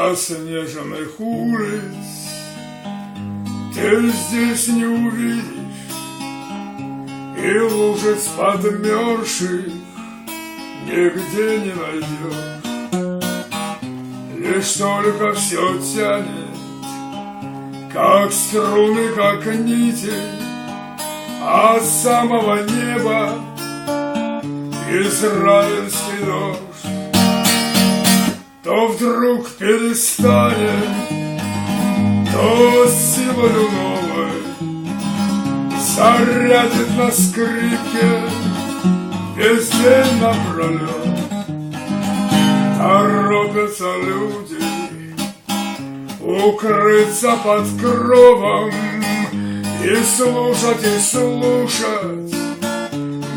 Заснеженных улиц ты здесь не увидишь, и лужиц подмерзших нигде не найдешь. Лишь только все тянет, как струны, как нити, от самого неба израильский дождь. То вдруг перестанет, то силою новой зарядит на скрипке весь день напролет. Торопятся люди укрыться под кровом и слушать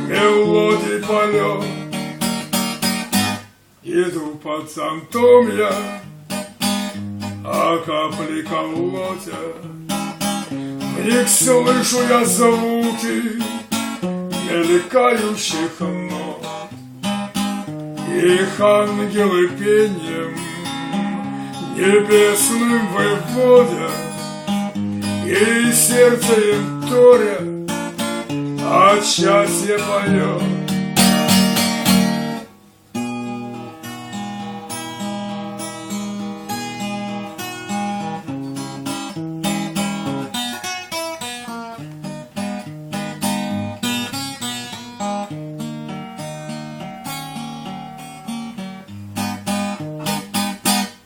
мелодий полет. Иду под зонтом я, а капли колотят. В них слышу я звуки мелькающих нот. Их ангелы пением небесным выводят, и сердце им торят, а счастье поет.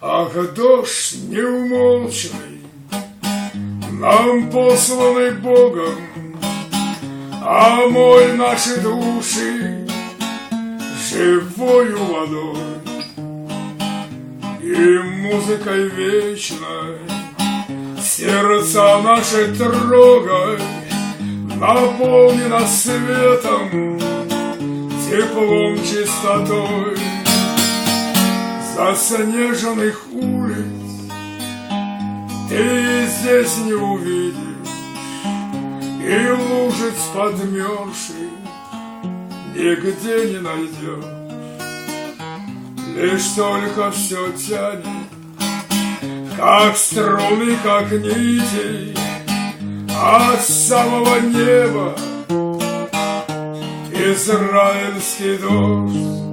Ах, дождь неумолчный, нам посланный Богом, омой наши души живою водой и музыкой вечной. Сердца наши трогай, наполни нас светом, теплом, чистотой. Заснеженных улиц ты здесь не увидишь, и лужиц подмерзших нигде не найдешь. Лишь только все тянет, как струны, как нити, от самого неба израильский дождь.